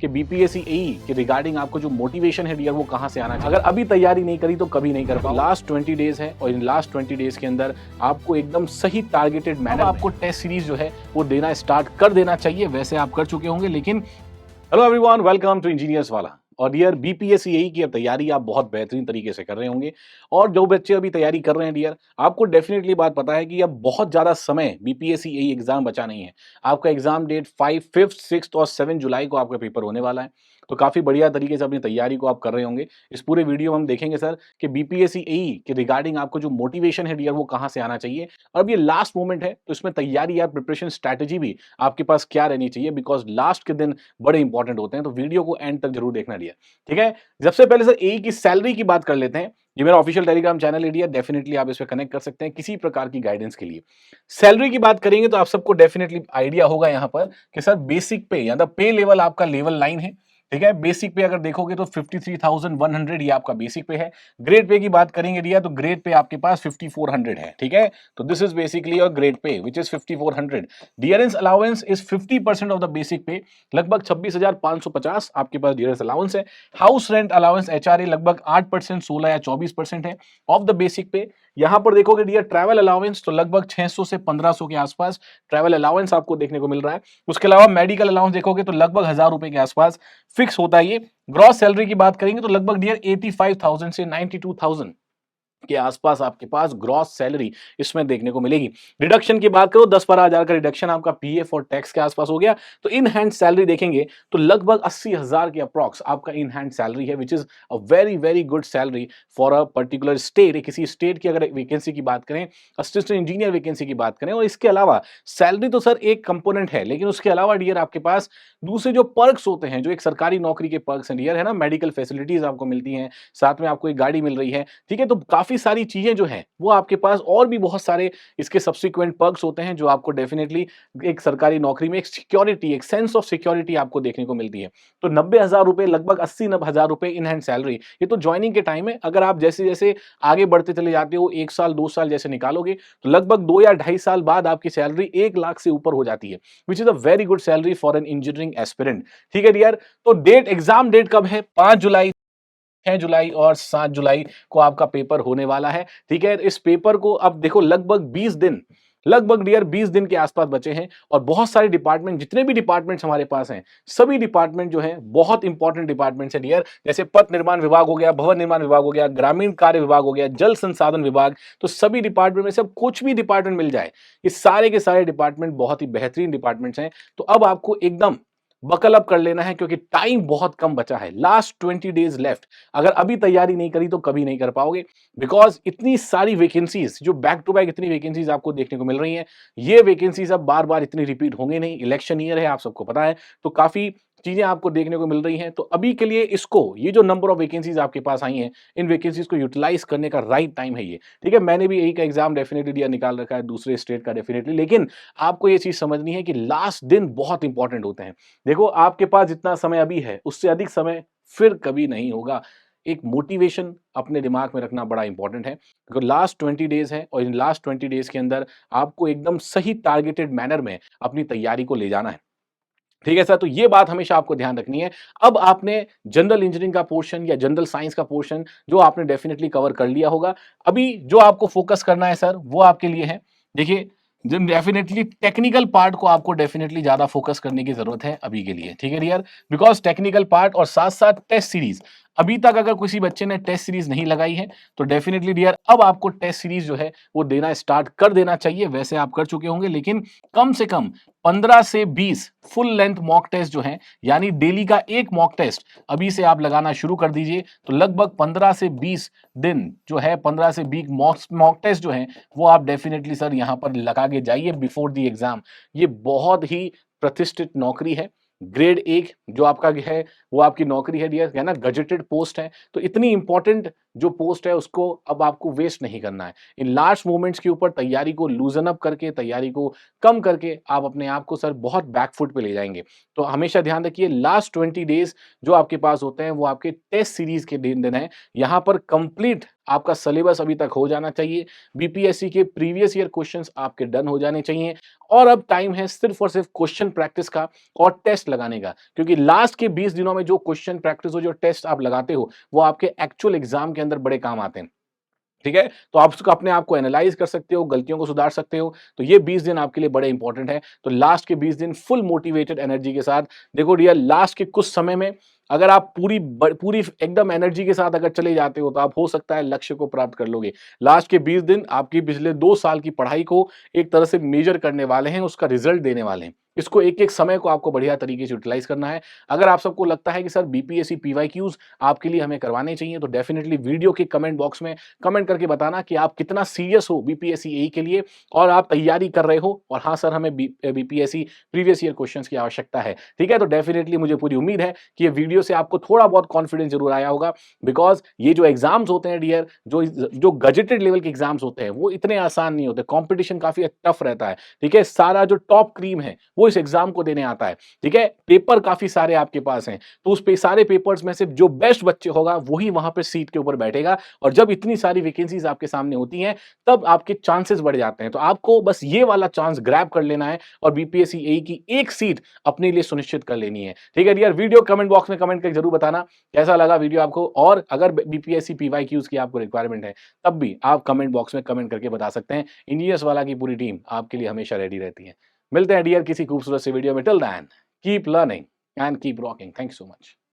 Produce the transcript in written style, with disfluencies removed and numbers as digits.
कि बीपीएससी एई के रिगार्डिंग आपको जो मोटिवेशन है डियर वो कहां से आना चाहिए। अगर अभी तैयारी नहीं करी तो कभी नहीं कर पाओ। लास्ट 20 डेज है और इन लास्ट 20 डेज के अंदर आपको एकदम सही टारगेटेड मैनर आपको टेस्ट सीरीज जो है वो देना स्टार्ट कर देना चाहिए। वैसे आप कर चुके होंगे, लेकिन hello everyone, welcome to engineers वाला। और डियर बीपीएससी एई की अब तैयारी आप बहुत बेहतरीन तरीके से कर रहे होंगे। और जो बच्चे अभी तैयारी कर रहे हैं डियर, आपको डेफिनेटली बात पता है कि अब बहुत ज़्यादा समय बीपीएससी एई एग्जाम बचा नहीं है। आपका एग्जाम डेट 5, 5, 6 और 7 जुलाई को आपका पेपर होने वाला है। तो काफ़ी बढ़िया तरीके से अपनी तैयारी को आप कर रहे होंगे। इस पूरे वीडियो में हम देखेंगे सर कि बीपीएससी एई के रिगार्डिंग आपको जो मोटिवेशन है डियर वो कहाँ से आना चाहिए। और अब ये लास्ट मोमेंट है तो इसमें तैयारी या प्रिपरेशन स्ट्रैटेजी भी आपके पास क्या रहनी चाहिए, बिकॉज लास्ट के दिन बड़े इंपॉर्टेंट होते हैं। तो वीडियो को एंड तक जरूर देखना डियर, ठीक है। सबसे पहले सर एई की सैलरी की बात कर लेते हैं। ये मेरा ऑफिशियल टेलीग्राम चैनल है डियर, डेफिनेटली आप इस पे कनेक्ट कर सकते हैं किसी प्रकार की गाइडेंस के लिए। सैलरी की बात करेंगे तो आप सबको डेफिनेटली आइडिया होगा यहाँ पर कि सर बेसिक पे या द पे लेवल आपका लेवल 9 है, ठीक है। बेसिक पे अगर देखोगे तो 53,100 ये आपका बेसिक पे है। ग्रेड पे की बात करेंगे डियर तो ग्रेड पे आपके पास 5400 है, ठीक है। तो this is basically your grade pay which is 5400। Dearness allowance is 50% of the basic पे, लगभग 26,550 आपके पास डियरेंस अलाउंस है। हाउस रेंट अलाउंस एचआरए लगभग 8%, 16 या 24% है ऑफ द बेसिक पे। यहां पर देखोगे डियर ट्रैवल अलाउंस तो लगभग 600 से 1500 के आसपास ट्रैवल अलाउंस आपको देखने को मिल रहा है। उसके अलावा मेडिकल अलाउंस देखोगे तो लगभग 1000 रुपए के आसपास फिक्स होता है ये। ग्रॉस सैलरी की बात करेंगे तो लगभग डियर 85,000 से 92,000 के आसपास आपके पास ग्रॉस सैलरी इसमें देखने को मिलेगी। रिडक्शन की बात करो 10-12 हजार का रिडक्शन आपका पीएफ और टैक्स के आसपास हो गया। तो इन हैंड सैलरी देखेंगे तो लगभग 80,000 के अप्रॉक्स आपका इन हैंड सैलरी है, which is a very very good salary for a particular state. किसी स्टेट की अगर वैकेंसी की बात करें, असिस्टेंट इंजीनियर वैकेंसी की बात करें, और इसके अलावा सैलरी तो सर एक कंपोनेंट है, लेकिन उसके अलावा डियर आपके पास दूसरे जो पर्क्स होते हैं, जो एक सरकारी नौकरी के पर्क्स हैं डियर, है ना, मेडिकल फैसिलिटीज आपको मिलती हैं, साथ में आपको एक गाड़ी मिल रही है, ठीक है। तो काफी सारी चीजें जो हैं वो आपके पास और भी बहुत सारे इसके सब्सिक्वेंट पर्क्स होते हैं जो आपको डेफिनेटली एक सरकारी नौकरी में एक सिक्योरिटी, एक सेंस ऑफ सिक्योरिटी आपको देखने को मिलती है। तो 90,000 रुपए, लगभग 80-90,000 रुपए इन हैंड सैलरी, ये तो ज्वाइनिंग के टाइम है। अगर आप जैसे जैसे आगे बढ़ते चले जाते हो, 1 साल 2 साल जैसे निकालोगे, तो लगभग 2 या 2.5 साल बाद आपकी सैलरी 1 लाख से ऊपर हो जाती है, which is a very good salary for an engineering aspirant, ठीक है डियर। तो डेट, एग्जाम डेट कब है? 5 जुलाई, 6 जुलाई और 7 जुलाई को आपका पेपर होने वाला है, ठीक है। इस पेपर को अब देखो लगभग 20 दिन, लगभग डियर 20 दिन के आसपास बचे हैं। और बहुत सारे डिपार्टमेंट, जितने भी डिपार्टमेंट्स हमारे पास हैं, सभी डिपार्टमेंट जो हैं बहुत इंपॉर्टेंट डिपार्टमेंट्स हैं डियर। जैसे पथ निर्माण विभाग हो गया, भवन निर्माण विभाग हो गया, ग्रामीण कार्य विभाग हो गया, जल संसाधन विभाग। तो सभी डिपार्टमेंट में से अब कुछ भी डिपार्टमेंट मिल जाए, ये सारे के सारे डिपार्टमेंट बहुत ही बेहतरीन डिपार्टमेंट्स हैं। तो अब आपको एकदम बकल अप कर लेना है, क्योंकि टाइम बहुत कम बचा है, लास्ट 20 डेज लेफ्ट। अगर अभी तैयारी नहीं करी तो कभी नहीं कर पाओगे, बिकॉज इतनी सारी वैकेंसीज जो बैक टू बैक इतनी वैकेंसीज आपको देखने को मिल रही हैं। ये वैकेंसीज अब बार बार इतनी रिपीट होंगे नहीं, इलेक्शन ईयर है, आप सबको पता है। तो काफी चीजें आपको देखने को मिल रही हैं। तो अभी के लिए इसको, ये जो नंबर ऑफ वैकेंसीज आपके पास आई हैं, इन वैकेंसीज को यूटिलाइज करने का राइट टाइम है ये, ठीक है। मैंने भी यही का एग्जाम डेफिनेटली दिया, निकाल रखा है दूसरे स्टेट का डेफिनेटली, लेकिन आपको ये चीज समझनी है कि लास्ट दिन बहुत इंपॉर्टेंट होते हैं। देखो आपके पास जितना समय अभी है उससे अधिक समय फिर कभी नहीं होगा। एक मोटिवेशन अपने दिमाग में रखना बड़ा इंपॉर्टेंट है, क्योंकि लास्ट 20 डेज है और इन लास्ट 20 डेज के अंदर आपको एकदम सही टारगेटेड मैनर में अपनी तैयारी को ले जाना है, ठीक है सर। तो ये बात हमेशा आपको ध्यान रखनी है। अब आपने जनरल इंजीनियरिंग का पोर्शन या जनरल साइंस का पोर्शन जो आपने डेफिनेटली कवर कर लिया होगा, अभी जो आपको फोकस करना है सर वो आपके लिए है। देखिए, डेफिनेटली टेक्निकल पार्ट को आपको डेफिनेटली ज्यादा फोकस करने की जरूरत है अभी के लिए, ठीक है डियर। बिकॉज टेक्निकल पार्ट और साथ साथ टेस्ट सीरीज, अभी तक अगर किसी बच्चे ने टेस्ट सीरीज नहीं लगाई है तो डेफिनेटली डियर अब आपको टेस्ट सीरीज जो है वो देना स्टार्ट कर देना चाहिए। वैसे आप कर चुके होंगे, लेकिन कम से कम 15 से 20 फुल लेंथ मॉक टेस्ट जो है, यानी डेली का एक मॉक टेस्ट अभी से आप लगाना शुरू कर दीजिए। तो लगभग 15 से 20 दिन जो है, 15 से 20 मॉक टेस्ट जो है वो आप डेफिनेटली सर यहाँ पर लगा के जाइए बिफोर द एग्जाम। ये बहुत ही प्रतिष्ठित नौकरी है। ग्रेड 1 जो आपका है वो आपकी नौकरी है डियर, है ना, गजेटेड पोस्ट है। तो इतनी इंपॉर्टेंट जो पोस्ट है उसको अब आपको वेस्ट नहीं करना है। इन लास्ट मोमेंट्स के ऊपर तैयारी को लूज़न अप करके, तैयारी को कम करके आप अपने आप को सर बहुत बैक फुट पे ले जाएँगे। तो हमेशा ध्यान रखिए लास्ट 20 डेज़ जो आपके पास होते हैं वो आपके टेस्ट सीरीज़ के दिन हैं। यहाँ पर कंप्लीट आपका सिलेबस अभी तक हो जाना चाहिए। बीपीएससी के प्रीवियस ईयर क्वेश्चंस आपके डन हो जाने चाहिए और अब टाइम है सिर्फ़ और सिर्फ़ क्वेश्चन प्रैक्टिस का और टेस्ट लगाने का। क्योंकि लास्ट के 20 दिनों में जो क्वेश्चन प्रैक्टिस हो, जो टेस्ट आप लगाते हो, वो आपके एक्चुअल एग्ज़ाम के अंदर बड़े काम आते हैं। ठीक है? तो आप उसको अपने आप को एनालाइज़ कर सकते हो, गलतियों को सुधार सकते हो। तो ये 20 दिन आपके लिए बड़े इंपॉर्टेंट है। तो लास्ट के 20 दिन फुल मोटिवेटेड एनर्जी के साथ देखो डियर लास्ट के कुछ समय में अगर आप पूरी एकदम एनर्जी के साथ अगर चले जाते हो तो आप हो सकता है लक्ष्य को प्राप्त कर लोगे। लास्ट के 20 दिन आपकी पिछले 2 साल की पढ़ाई को एक तरह से मेज़र करने वाले हैं, उसका रिज़ल्ट देने वाले हैं। इसको एक-एक समय को आपको बढ़िया तरीके से यूटिलाइज़ करना है। अगर आप सबको लगता है कि सर बीपीएससी पीवाईक्यूज़ आपके लिए हमें करवाने चाहिए तो डेफिनिटली वीडियो के कमेंट बॉक्स में कमेंट करके बताना कि आप कितना सीरियस हो बीपीएससी एई के लिए और आप तैयारी कर रहे हो और हाँ सर हमें बीपीएससी प्रीवियस ईयर क्वेश्चंस की आवश्यकता है। ठीक है? तो डेफिनिटली मुझे पूरी उम्मीद है कि ये वीडियो से आपको थोड़ा बहुत कॉन्फिडेंस ज़रूर आया होगा बिकॉज़ ये जो एग्ज़ाम्स होते हैं डियर जो गजेटेड लेवल के एग्ज़ाम्स होते हैं वो इतने आसान नहीं होते। कॉम्पिटिशन काफ़ी टफ रहता है। ठीक है? सारा जो टॉप क्रीम है वो इस एग्ज़ाम को देने आता है। ठीक है? पेपर काफ़ी सारे आपके पास हैं। तो उस पे सारे पेपर्स में से जो बेस्ट बच्चे होगा वही वहाँ पे सीट के ऊपर बैठेगा और जब इतनी सारी वैकेंसीज़ आपके सामने होती हैं, तब आपके चांसेस बढ़ जाते हैं। तो आपको बस ये वाला चांस ग्रैब कर लेना है और बीपीएससी एई की एक सीट अपने लिए सुनिश्चित कर लेनी है। ठीक है डियर? वीडियो कमेंट बॉक्स में कमेंट करके ज़रूर बताना कैसा लगा वीडियो आपको और अगर बीपीएससी पीवाईक्यूज़ की आपको रिक्वायरमेंट है, तब भी आप कमेंट बॉक्स में कमेंट करके बता सकते हैं। इंजीनियर्स वाला की पूरी टीम आपके लिए हमेशा रेडी रहती है। मिलते हैं डियर किसी खूबसूरत से वीडियो में till then keep learning and keep rocking. Thank you so much.